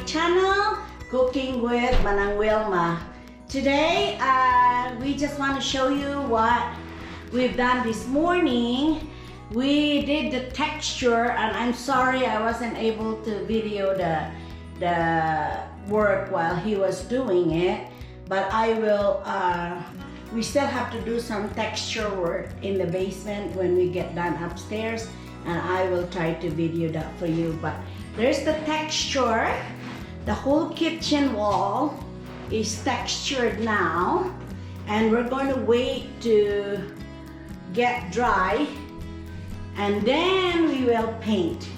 channel, Cooking with Manang Wilma. Today, we just want to show you what we've done this morning. We did the texture, and I'm sorry I wasn't able to video the work while he was doing it, but I will, we still have to do some texture work in the basement when we get done upstairs, and I will try to video that for you. But there's the texture. The whole kitchen wall is textured now, and we're going to wait to get dry, and then we will paint.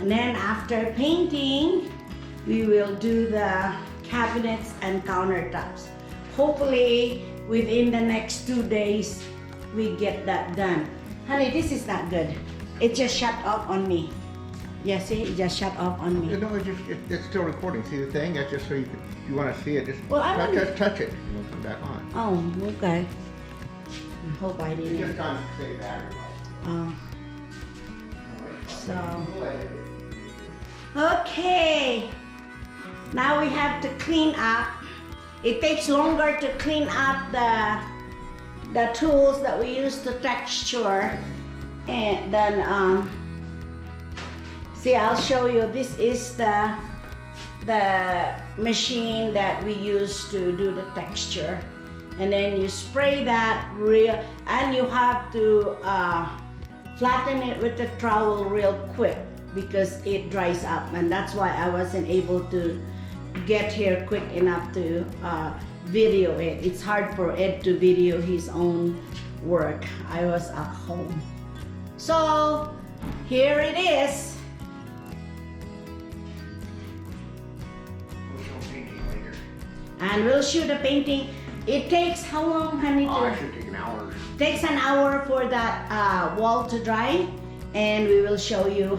And then after painting, we will do the cabinets and countertops. Hopefully within the next 2 days we get that done. Honey, this is not good. It just shut off on me. Yeah, see, it just shut off on me. No, it's still recording. See the thing? That's just so you want to see it. Just touch it and it'll come back on. Oh, okay. I hope I You didn't. just kind of say battery life. So, okay. Now we have to clean up. It takes longer to clean up the tools that we use to texture, and then see, I'll show you. This is the machine that we use to do the texture, and then you spray that real, and you have to flatten it with the trowel real quick because it dries up, and that's why I wasn't able to get here quick enough to video it. It's hard for Ed to video his own work. I was at home. So here it is. We'll show painting later. And we'll shoot the painting. It takes how long, honey? Oh, it should take an hour. Takes an hour for that wall to dry, and we will show you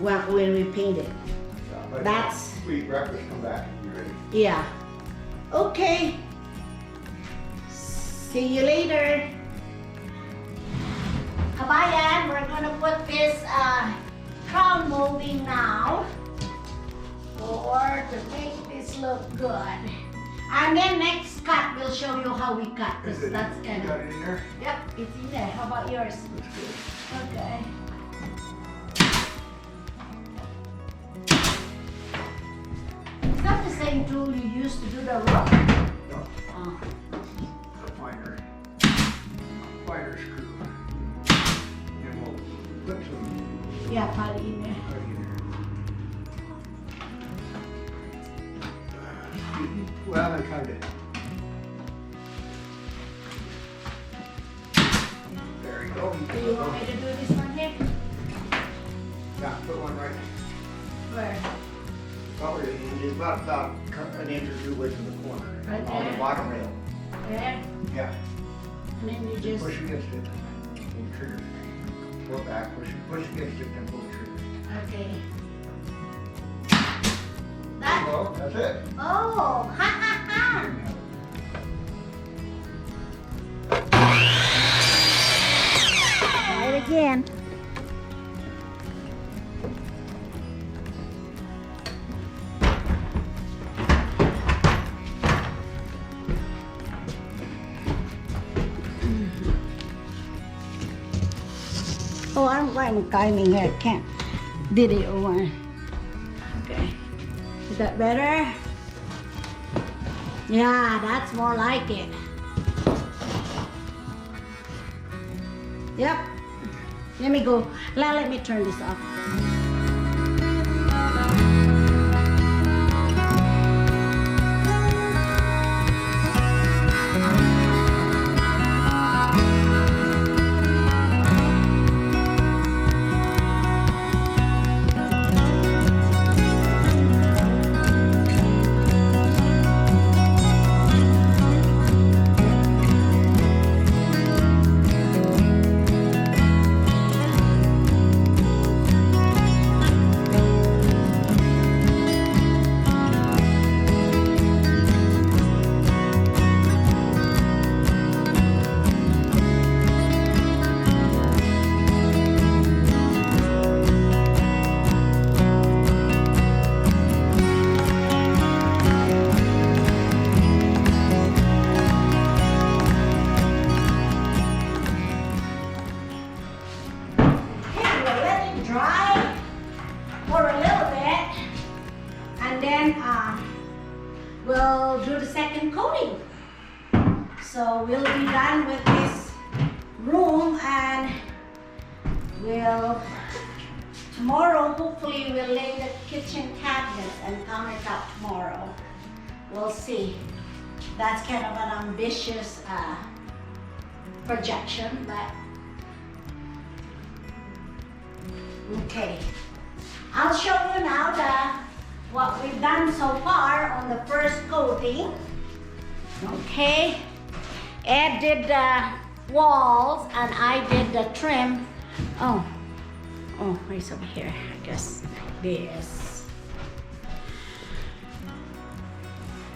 when we paint it. That's... We eat breakfast, come back, and be ready. Yeah. Okay. See you later. Kabayan, we're gonna put this crown molding now to make this look good. And then next cut, we'll show you how we cut this. That's You got it in there? Yep, it's in there. How about yours? That's good. Okay. Is that the same tool you used to do the rock? No, Oh. it's a finer screw. And we'll put some Yeah, probably in there. right in there. Well, I kind of. There you go. Do you want me to do this one here? Yeah, put one right. Where? Probably about an inch or two away from the corner. Right On there? the bottom rail. There? Yeah. And then you just... Push against it. Pull the trigger. Go back. Push against it and pull the trigger. Okay. There you go. That's it. Oh! Ha ha ha! Try it again. Oh, I'm climbing here. Can't video one. Okay. Is that better? Yeah, that's more like it. Yep. Let me go. Let me turn this off. we'll do the second coating. So we'll be done with this room, and tomorrow hopefully we'll lay the kitchen cabinets and countertop tomorrow. We'll see. That's kind of an ambitious projection, but okay. I'll show you now what we've done so far on the first coating. Okay. Ed did the walls and I did the trim. Oh, it's over here. I guess this.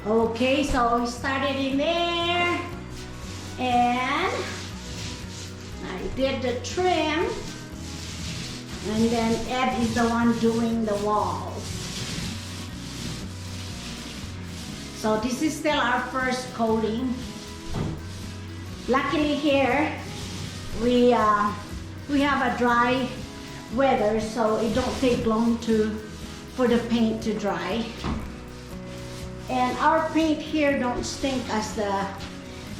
Okay, so we started in there and I did the trim, and then Ed is the one doing the walls. So this is still our first coating. Luckily here we have a dry weather, so it don't take long for the paint to dry. And our paint here don't stink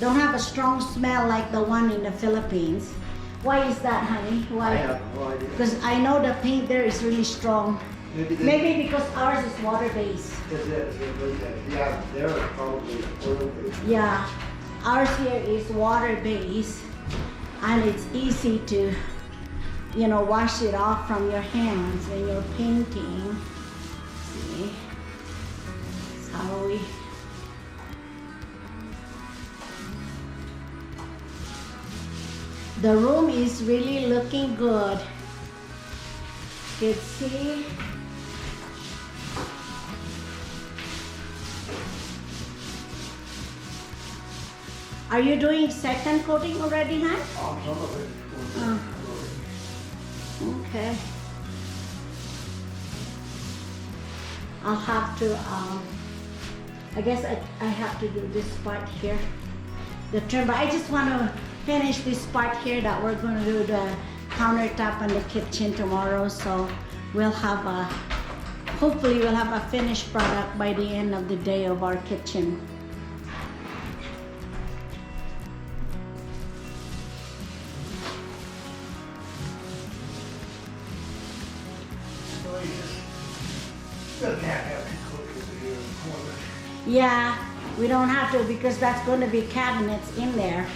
don't have a strong smell like the one in the Philippines. Why is that, honey? Why? I have no idea. Because I know the paint there is really strong. Maybe because ours is water-based. Yeah, they're probably oil-based. Yeah, ours here is water-based, and it's easy to, wash it off from your hands when you're painting. See, that's how we. The room is really looking good. You can see. Are you doing second coating already, hon? Some of it. Okay. I'll have to, I guess I have to do this part here, the trim, but I just want to finish this part here that we're going to do the countertop and the kitchen tomorrow, so hopefully we'll have a finished product by the end of the day of our kitchen. Doesn't have to cook over here in the corner. Yeah, we don't have to because that's going to be cabinets in there.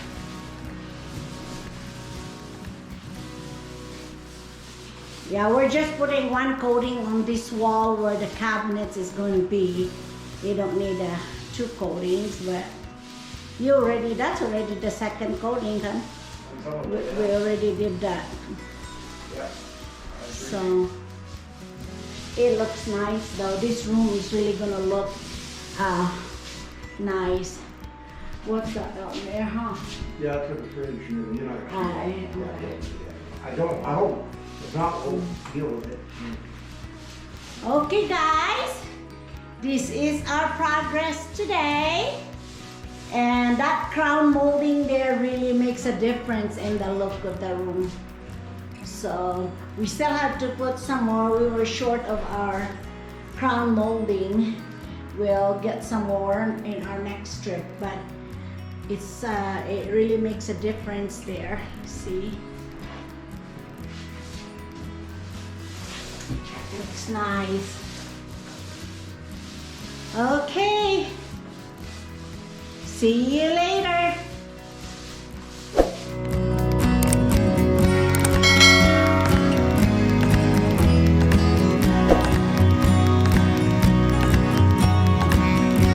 Yeah, we're just putting one coating on this wall where the cabinets is going to be. You don't need two coatings, but that's already the second coating, huh? We already did that. Yeah. So it looks nice though. This room is really gonna look nice. What's that down there, huh? Yeah, it's a fridge, you know. I hope it's not, we'll deal with it. Okay guys, this is our progress today. And that crown molding there really makes a difference in the look of the room. So we still have to put some more. We were short of our crown molding. We'll get some more in our next trip, but it really makes a difference there. See? Looks nice. Okay. See you later.